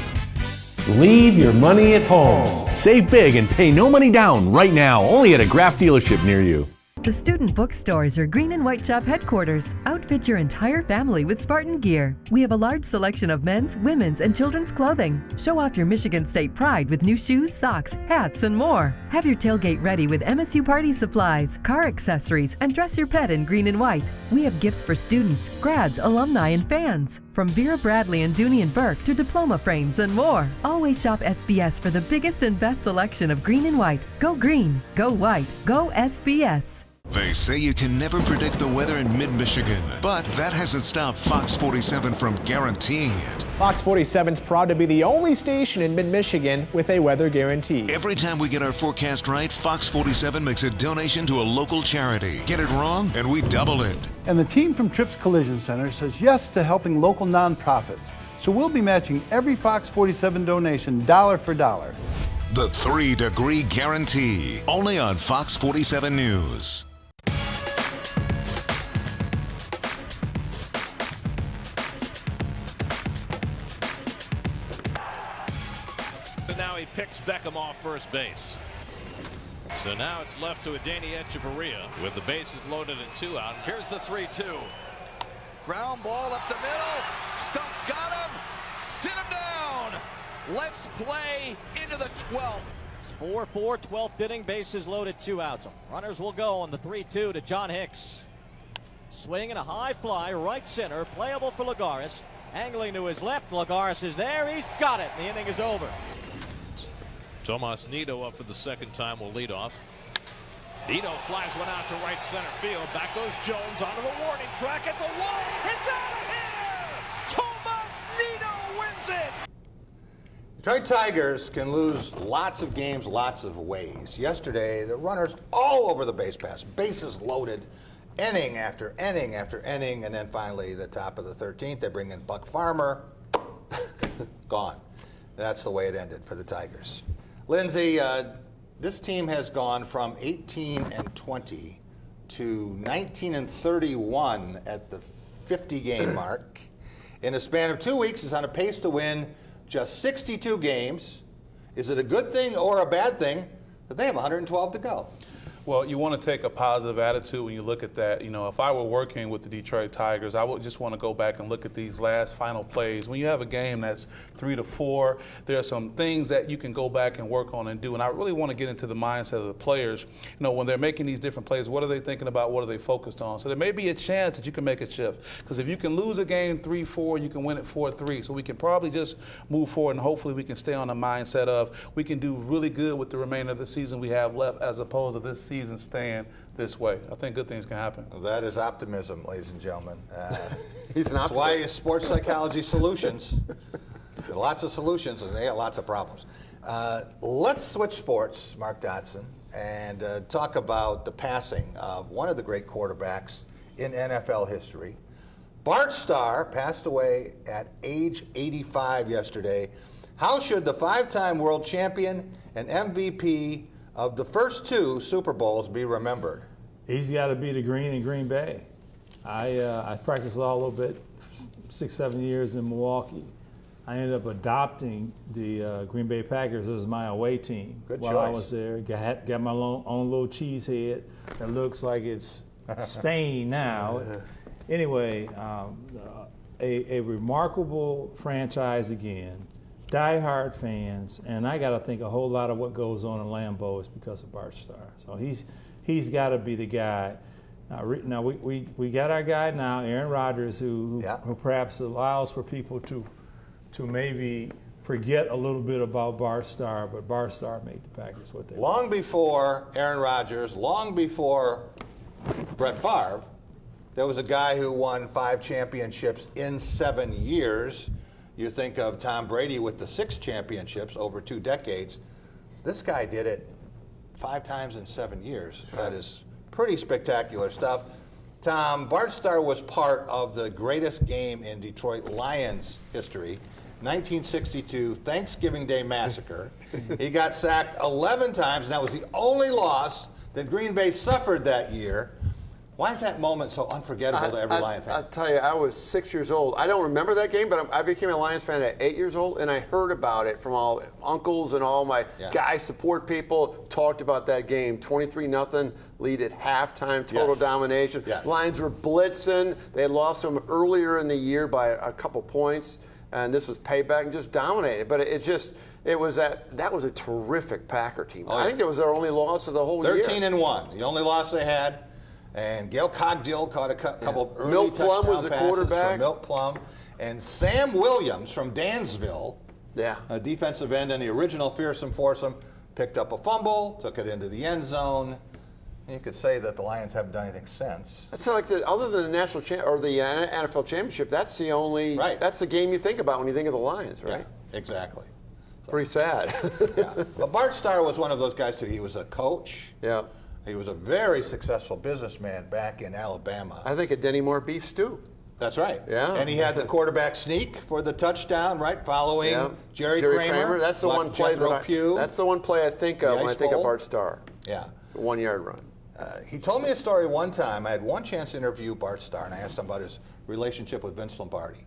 Leave your money at home. Save big and pay no money down right now, only at a Craft dealership near you. The Student Bookstores are Green and White Shop headquarters. Outfit your entire family with Spartan gear. We have a large selection of men's, women's, and children's clothing. Show off your Michigan State pride with new shoes, socks, hats, and more. Have your tailgate ready with MSU party supplies, car accessories, and dress your pet in green and white. We have gifts for students, grads, alumni, and fans. From Vera Bradley and Dooney and Burke to diploma frames and more. Always shop SBS for the biggest and best selection of green and white. Go green, go white, go SBS. They say you can never predict the weather in mid-Michigan, but that hasn't stopped Fox 47 from guaranteeing it. Fox 47 is proud to be the only station in mid-Michigan with a weather guarantee. Every time we get our forecast right, Fox 47 makes a donation to a local charity. Get it wrong, and we double it. And the team from Trips Collision Center says yes to helping local nonprofits. So we'll be matching every Fox 47 donation dollar for dollar. The 3 Degree Guarantee, only on Fox 47 News. Now he picks Beckham off first base. So now it's left to Adeiny Echeverria with the bases loaded and 2 out. Here's the 3-2. Ground ball up the middle. Stump's got him. Sit him down. Let's play into the 12th. It's 4-4, 12th inning, bases loaded, 2 outs. Runners will go on the 3-2 to John Hicks. Swing and a high fly, right center, playable for Lagares. Angling to his left, Lagares is there, he's got it. The inning is over. Tomas Nido up for the second time will lead off. Nido flies one out to right center field. Back goes Jones onto the warning track at the wall. It's out of here! Tomas Nido wins it! Detroit Tigers can lose lots of games lots of ways. Yesterday, the runners all over the base pass, bases loaded, inning after inning after inning, and then finally the top of the 13th, they bring in Buck Farmer. Gone. That's the way it ended for the Tigers. Lindsay, this team has gone from 18-20 to 19-31 at the 50-game mark. In a span of 2 weeks, is on a pace to win just 62 games. Is it a good thing or a bad thing that they have 112 to go? Well, you want to take a positive attitude when you look at that. You know, if I were working with the Detroit Tigers, I would just want to go back and look at these last final plays. When you have a game that's 3-4, there are some things that you can go back and work on and do. And I really want to get into the mindset of the players. You know, when they're making these different plays, what are they thinking about? What are they focused on? So there may be a chance that you can make a shift. Because if you can lose a game 3-4, you can win it 4-3. So we can probably just move forward, and hopefully we can stay on the mindset of we can do really good with the remainder of the season we have left, as opposed to this season staying this way. I think good things can happen. Well, that is optimism, ladies and gentlemen. He's an optimist. That's why it's Sports Psychology Solutions. There are lots of solutions, and they got lots of problems. Let's switch sports, Mark Dodson, and talk about the passing of one of the great quarterbacks in NFL history. Bart Starr passed away at age 85 yesterday. How should the 5-time world champion and MVP of the first 2 Super Bowls be remembered? He's got to be the green in Green Bay. I practiced law a little bit, 6-7 years in Milwaukee. I ended up adopting the Green Bay Packers as my away team. Good while choice. I was there. Got my own little cheese head that looks like it's stained now. Anyway, a remarkable franchise again. Die-hard fans, and I got to think a whole lot of what goes on in Lambeau is because of Bart Starr. So he's got to be the guy. Now we got our guy now, Aaron Rodgers, who perhaps allows for people to maybe forget a little bit about Bart Starr, but Bart Starr made the Packers what they were. Long before Aaron Rodgers, long before Brett Favre, there was a guy who won 5 championships in 7 years. You think of Tom Brady with the 6 championships over 2 decades. This guy did it 5 times in 7 years. That is pretty spectacular stuff. Tom, Bart Starr was part of the greatest game in Detroit Lions history, 1962 Thanksgiving Day Massacre. He got sacked 11 times, and that was the only loss that Green Bay suffered that year. Why is that moment so unforgettable to every Lion fan? I'll tell you, I was 6 years old. I don't remember that game, but I became a Lions fan at 8 years old, and I heard about it from all uncles and all my guy support people talked about that game. 23-0 lead at halftime, total domination. Lions were blitzing. They had lost them earlier in the year by a couple points, and this was payback and just dominated. But that was a terrific Packer team. I think that was their only loss of the whole year. 13-1, the only loss they had. And Gail Cogdill caught a couple of early Milt Plum was the passes quarterback. from Milt Plum. And Sam Williams from Dansville, a defensive end and the original fearsome foursome, picked up a fumble, took it into the end zone. You could say that the Lions haven't done anything since. That's like other than the national or the NFL championship. That's the only. That's the game you think about when you think of the Lions, right? Yeah, exactly. So, pretty sad. But Bart Starr was one of those guys too. He was a coach. Yeah. He was a very successful businessman back in Alabama. I think a Denny Moore beef stew. That's right. Yeah. And he had the quarterback sneak for the touchdown, right, following Jerry Kramer. That's the one play that's the one play I think of when I think of Bart Starr. Yeah. The 1 yard run. He told me a story one time. I had one chance to interview Bart Starr, and I asked him about his relationship with Vince Lombardi.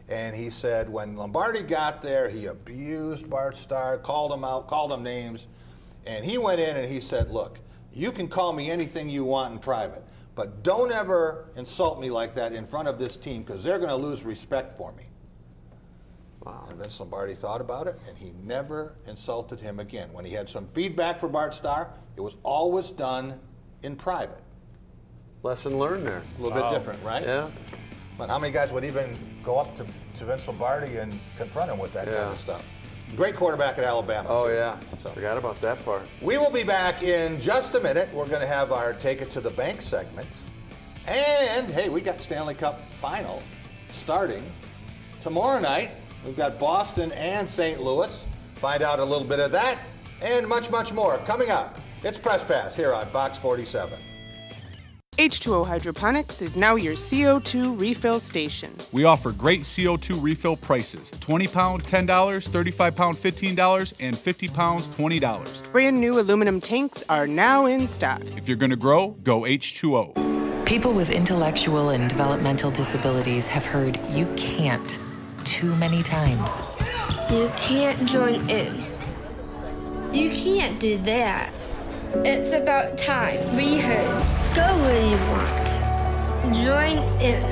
And he said when Lombardi got there, he abused Bart Starr, called him out, called him names. And he went in and he said, look, you can call me anything you want in private, but don't ever insult me like that in front of this team because they're going to lose respect for me. Wow. And Vince Lombardi thought about it, and he never insulted him again. When he had some feedback for Bart Starr, it was always done in private. Lesson learned there. A little bit different, right? Yeah. But how many guys would even go up to Vince Lombardi and confront him with that kind of stuff? Great quarterback at Alabama. Oh, too. yeah. Forgot about that part. We will be back in just a minute. We're going to have our Take It to the Bank segments. And, hey, we got Stanley Cup final starting tomorrow night. We've got Boston and St. Louis. Find out a little bit of that and much, much more coming up. It's Press Pass here on Fox 47. H2O Hydroponics is now your CO2 refill station. We offer great CO2 refill prices. 20 pound, $10, 35 pound, $15, and 50 pounds, $20. Brand new aluminum tanks are now in stock. If you're going to grow, go H2O. People with intellectual and developmental disabilities have heard "you can't" too many times. You can't join in. You can't do that. It's about time we heard. Go where you want. Join in.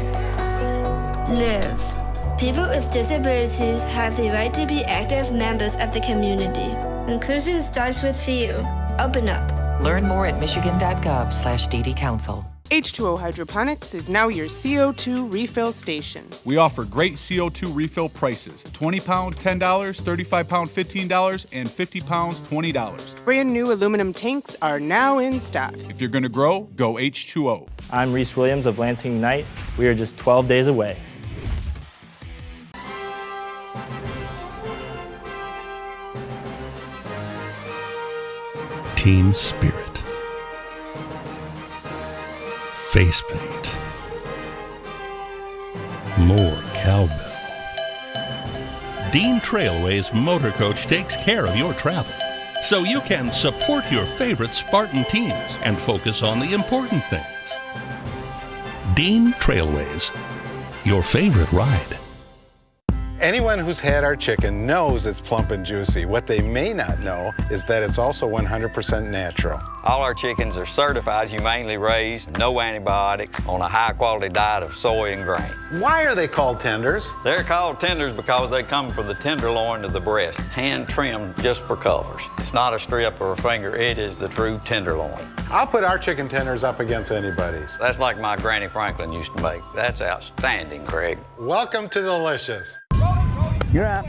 Live. People with disabilities have the right to be active members of the community. Inclusion starts with you. Open up. Learn more at michigan.gov/DD Council. H2O Hydroponics is now your CO2 refill station. We offer great CO2 refill prices. 20 pound, $10, 35 pound, $15, and 50 pounds, $20. Brand new aluminum tanks are now in stock. If you're going to grow, go H2O. I'm Reese Williams of Lansing Unite. We are just 12 days away. Team spirit. Face paint. More cowbell. Dean Trailway's Motor Coach takes care of your travel, so you can support your favorite Spartan teams and focus on the important things. Dean Trailways, your favorite ride. Anyone who's had our chicken knows it's plump and juicy. What they may not know is that it's also 100% natural. All our chickens are certified, humanely raised, no antibiotics, on a high-quality diet of soy and grain. Why are they called tenders? They're called tenders because they come from the tenderloin of the breast, hand-trimmed just for colors. It's not a strip or a finger, it is the true tenderloin. I'll put our chicken tenders up against anybody's. That's like my Granny Franklin used to make. That's outstanding, Craig. Welcome to Delicious. You're up.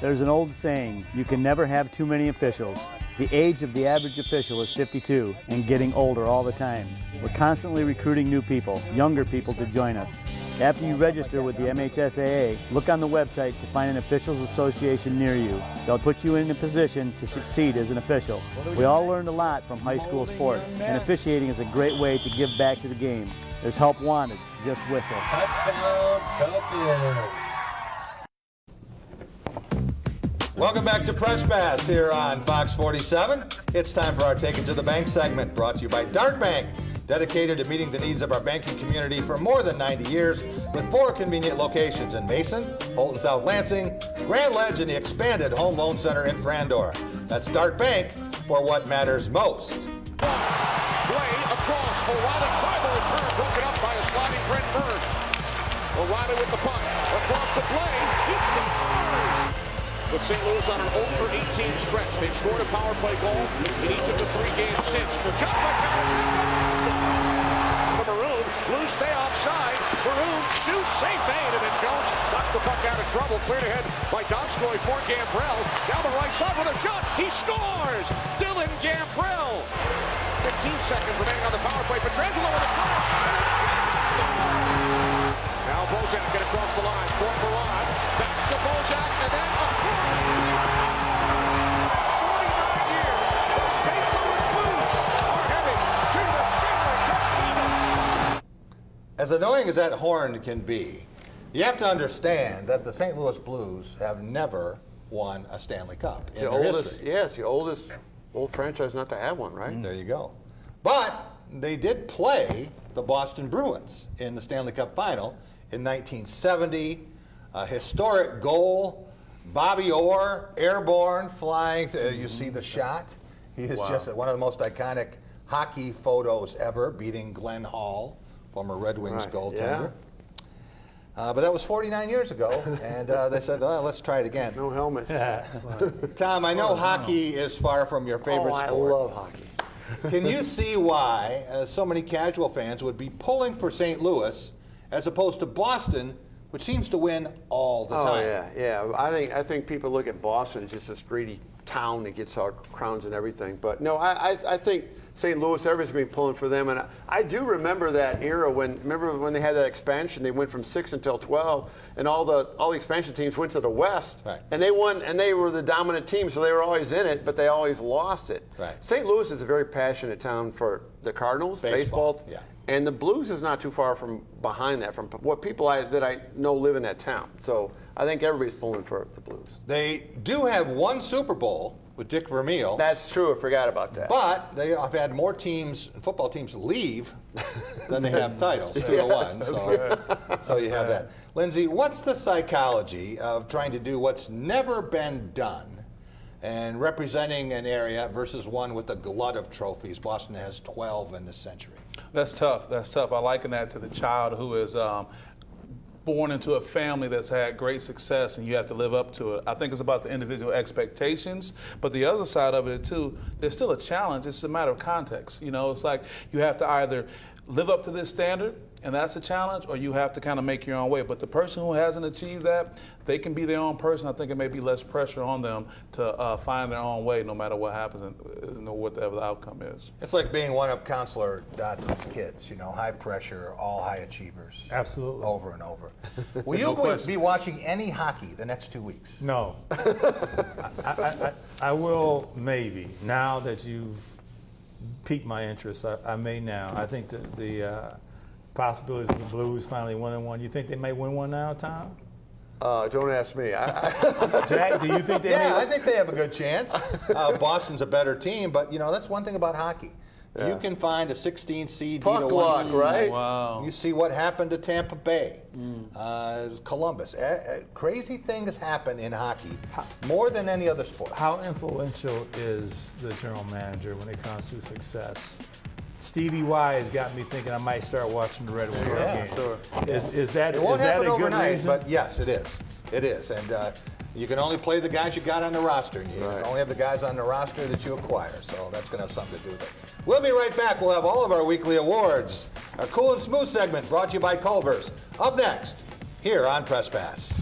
There's an old saying, you can never have too many officials. The age of the average official is 52 and getting older all the time. We're constantly recruiting new people, younger people to join us. After you register with the MHSAA, look on the website to find an officials association near you. They'll put you in a position to succeed as an official. We all learned a lot from high school sports, and officiating is a great way to give back to the game. There's help wanted, just whistle. Touchdown, Cowboys. Welcome back to Press Pass here on Fox 47. It's time for our Take It to the Bank segment, brought to you by Dart Bank, dedicated to meeting the needs of our banking community for more than 90 years, with 4 convenient locations in Mason, Holton South Lansing, Grand Ledge, and the expanded Home Loan Center in Frandor. That's Dart Bank for what matters most. Play across. O'Reilly tried the return, broken up by a sliding Brent Burns. O'Reilly with the punt. Across the play. He scores! With St. Louis on an 0 for 18 stretch. They've scored a power play goal in each of the 3 games since. The shot by for Maroon. Blues stay offside. Maroon shoots. Safe made. And then Jones knocks the puck out of trouble. Cleared ahead by Donskoy for Gambrell. Down the right side with a shot. He scores! Dylan Gambrell. 15 seconds remaining on the power play. Petrangelo with a corner. And a shot. Now Bozak get across the line for Farad. Back to Bozak and then a 49 years. The St. Louis Blues are heading to the Stanley Cup final. As annoying as that horn can be, you have to understand that the St. Louis Blues have never won a Stanley Cup in their history. Yeah, it's the old franchise not to have one, right? There you go. But they did play the Boston Bruins in the Stanley Cup Final in 1970. A historic goal. Bobby Orr, airborne, flying. You see the shot. He is just one of the most iconic hockey photos ever, beating Glenn Hall, former Red Wings goaltender. But that was 49 years ago, and they said, well, let's try it again. No helmets. Tom, I know hockey is far from your favorite sport. I love hockey. Can you see why so many casual fans would be pulling for St. Louis as opposed to Boston, which seems to win all the time? Yeah. I think people look at Boston as just this greedy town that gets our crowns and everything. But no, I think St. Louis, everybody's been pulling for them. And I do remember that era when they had that expansion, they went from 6 until 12, and all the expansion teams went to the West. Right. And they won, and they were the dominant team, so they were always in it, but they always lost it. Right. St. Louis is a very passionate town for the Cardinals, baseball. Yeah. And the Blues is not too far from behind that, from what people that I know live in that town. So I think everybody's pulling for the Blues. They do have one Super Bowl with Dick Vermeil. That's true. I forgot about that. But they have had more teams, football teams, leave than they have titles. They won. So you have that. Lindsay, what's the psychology of trying to do what's never been done and representing an area versus one with a glut of trophies? Boston has 12 in this century. That's tough. I liken that to the child who is born into a family that's had great success, and you have to live up to it. I think it's about the individual expectations, but the other side of it too, there's still a challenge. It's a matter of context. It's like you have to either live up to this standard, and that's a challenge, or you have to kind of make your own way. But the person who hasn't achieved that, they can be their own person. I think it may be less pressure on them to find their own way, no matter what happens and whatever the outcome is. It's like being one of Counselor Dotson's kids, high pressure, all high achievers. Absolutely. Over and over. Will you be watching any hockey the next 2 weeks? No. I will maybe. Now that you've piqued my interest, I may now. I think the possibilities of the Blues finally winning one. You think they may win one now, Tom? Don't ask me. Jack, do you think they may? I think they have a good chance. Boston's a better team, but that's one thing about hockey. Yeah. You can find a 16 seed beat a 1 seed. Right? Wow. You see what happened to Tampa Bay, Columbus. Crazy things happen in hockey more than any other sport. How influential is the general manager when it comes to success? Stevie Y has got me thinking I might start watching the Red Wings game. Sure. Is that it won't a happen good overnight, reason? but yes, it is. It is, and you can only play the guys you got on the roster. And you can only have the guys on the roster that you acquire. So that's going to have something to do with it. We'll be right back. We'll have all of our weekly awards. Our Cool and Smooth segment brought to you by Culver's. Up next, here on Press Pass.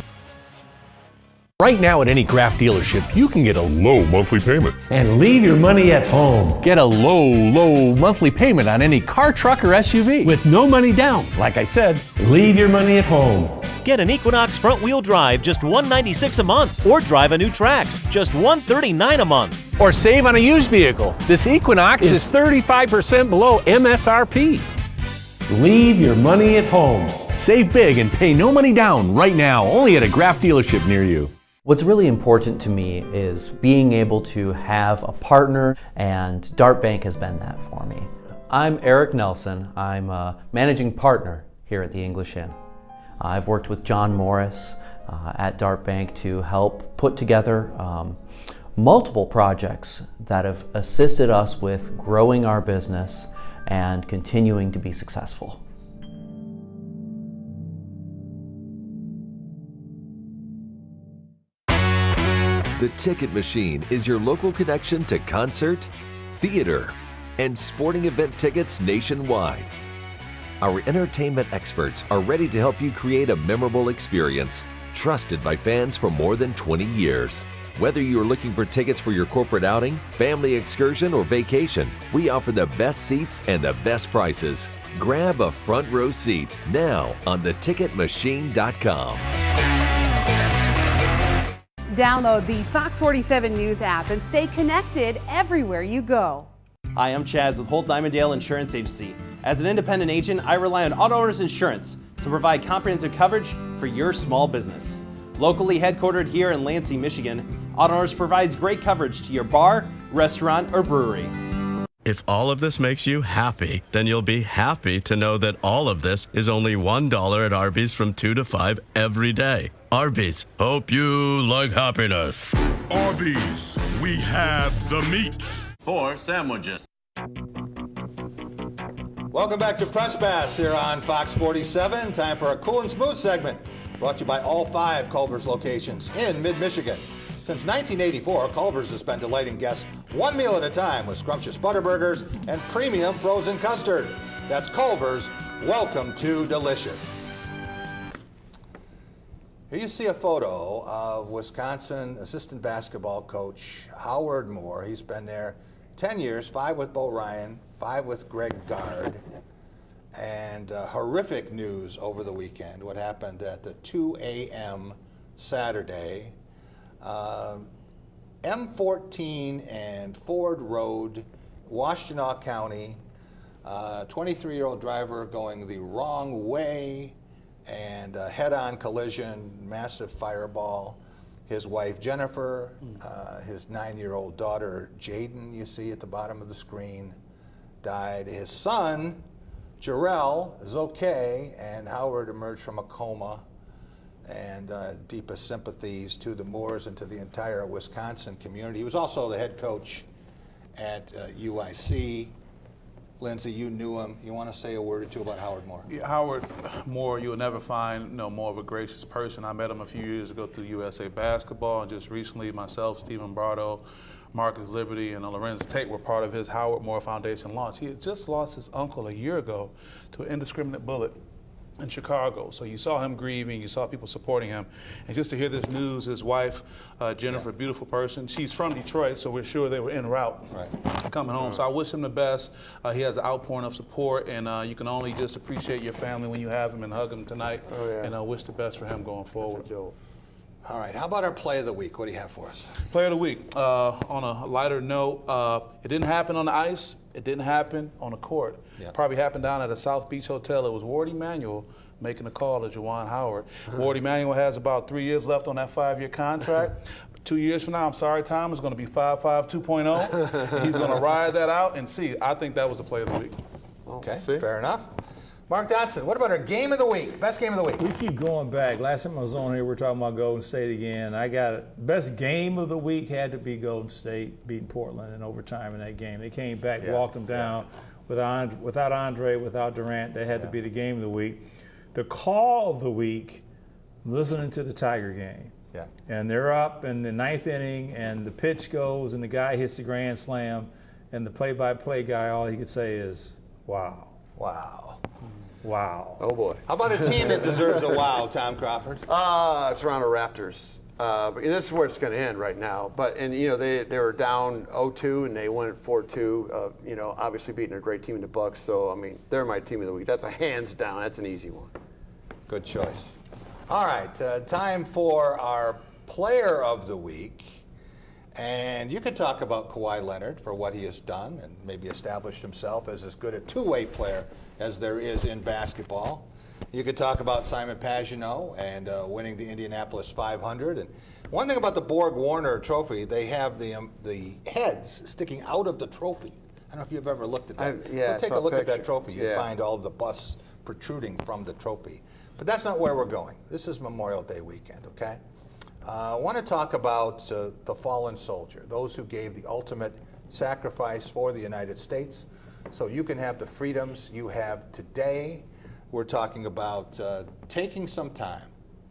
Right now at any Craft dealership, you can get a low monthly payment and leave your money at home. Get a low monthly payment on any car, truck, or SUV. With no money down. Like I said, leave your money at home. Get an Equinox front-wheel drive, just $196 a month. Or drive a new Trax, just $139 a month. Or save on a used vehicle. This Equinox is 35% below MSRP. Leave your money at home. Save big and pay no money down right now, only at a Craft dealership near you. What's really important to me is being able to have a partner, and Dart Bank has been that for me. I'm Eric Nelson. I'm a managing partner here at the English Inn. I've worked with John Morris at Dart Bank to help put together multiple projects that have assisted us with growing our business and continuing to be successful. The Ticket Machine is your local connection to concert, theater, and sporting event tickets nationwide. Our entertainment experts are ready to help you create a memorable experience, trusted by fans for more than 20 years. Whether you're looking for tickets for your corporate outing, family excursion, or vacation, we offer the best seats and the best prices. Grab a front row seat now on theticketmachine.com. Download the Fox 47 News app and stay connected everywhere you go. Hi, I'm Chaz with Holt Diamondale Insurance Agency. As an independent agent, I rely on Auto Owners Insurance to provide comprehensive coverage for your small business. Locally headquartered here in Lansing, Michigan, Auto Owners provides great coverage to your bar, restaurant, or brewery. If all of this makes you happy, then you'll be happy to know that all of this is only $1 at Arby's from 2 to 5 every day. Arby's, hope you like happiness. Arby's, we have the meats. 4 sandwiches. Welcome back to Press Pass here on Fox 47. Time for a Cool and Smooth segment brought to you by all 5 Culver's locations in mid-Michigan. Since 1984, Culver's has been delighting guests one meal at a time with scrumptious Butterburgers and premium frozen custard. That's Culver's. Welcome to delicious. Here you see a photo of Wisconsin assistant basketball coach Howard Moore. He's been there 10 years, 5 with Bo Ryan, 5 with Greg Gard. And horrific news over the weekend. What happened at the 2 a.m. Saturday. M14 and Ford Road, Washtenaw County. 23-year-old driver going the wrong way and head-on collision, massive fireball. His wife Jennifer, his 9-year-old daughter Jaden, you see at the bottom of the screen, died. His son Jarrell is okay, and Howard emerged from a coma. And deepest sympathies to the Moores and to the entire Wisconsin community. He was also the head coach at UIC. Lindsay, you knew him. You want to say a word or two about Howard Moore? Yeah, Howard Moore, you'll never find more of a gracious person. I met him a few years ago through USA Basketball, and just recently myself, Stephen Bardo, Marcus Liberty, and Lorenz Tate were part of his Howard Moore Foundation launch. He had just lost his uncle a year ago to an indiscriminate bullet in Chicago. So you saw him grieving, you saw people supporting him. And just to hear this news, his wife, Jennifer, beautiful person, she's from Detroit, so we're sure they were en route coming home. So I wish him the best. He has an outpouring of support, and you can only just appreciate your family when you have him and hug him tonight. And I wish the best for him going forward. All right, how about our play of the week? What do you have for us? Play of the week. On a lighter note, it didn't happen on the ice. It didn't happen on the court. It probably happened down at a South Beach hotel. It was Ward Emanuel making a call to Juwan Howard. Ward Emanuel has about 3 years left on that 5-year contract. 2 years from now, I'm sorry, Tom, it's going to be 5-5 2.0. He's going to ride that out and see. I think that was the play of the week. Okay, fair enough. Mark Dotson, what about our game of the week? Best game of the week? We keep going back. Last time I was on here, we were talking about Golden State again. I got it. Best game of the week had to be Golden State beating Portland in overtime in that game. They came back, walked them down without Andre, without Durant. That had to be the game of the week. The call of the week, listening to the Tiger game. Yeah. And they're up in the 9th inning, and the pitch goes, and the guy hits the grand slam, and the play-by-play guy, all he could say is, wow. Wow. Wow. Oh, boy. How about a team that deserves a wow, Tom Crawford? Toronto Raptors. But that's where it's going to end right now. They were down 0-2 and they went 4-2. Obviously beating a great team in the Bucks. So I mean, they're my team of the week. That's a hands down. That's an easy one. Good choice. All right, time for our player of the week. And you could talk about Kawhi Leonard for what he has done and maybe established himself as good a two-way player as there is in basketball. You could talk about Simon Pagenaud and winning the Indianapolis 500. And one thing about the Borg Warner Trophy, they have the heads sticking out of the trophy. I don't know if you've ever looked at that. Yeah, take a look at that trophy. You find all the busts protruding from the trophy. But that's not where we're going. This is Memorial Day weekend, okay? I want to talk about the fallen soldier, those who gave the ultimate sacrifice for the United States so you can have the freedoms you have today. We're talking about taking some time.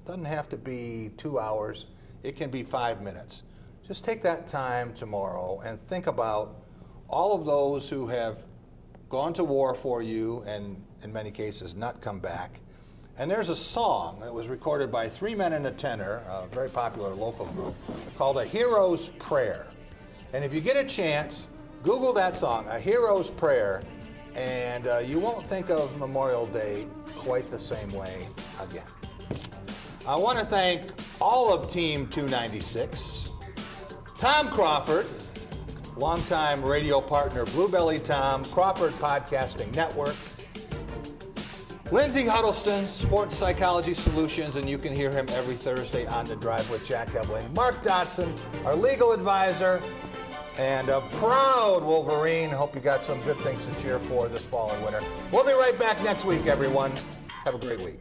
Doesn't have to be 2 hours. It can be 5 minutes. Just take that time tomorrow and think about all of those who have gone to war for you and in many cases not come back. And there's a song that was recorded by 3 Men and a Tenor, a very popular local group, called A Hero's Prayer. And if you get a chance, Google that song, A Hero's Prayer, and you won't think of Memorial Day quite the same way again. I want to thank all of Team 296, Tom Crawford, longtime radio partner Bluebelly Tom, Crawford Podcasting Network, Lindsay Huddleston, Sports Psychology Solutions, and you can hear him every Thursday on The Drive with Jack Ebling. Mark Dotson, our legal advisor, and a proud Wolverine. Hope you got some good things to cheer for this fall and winter. We'll be right back next week, everyone. Have a great week.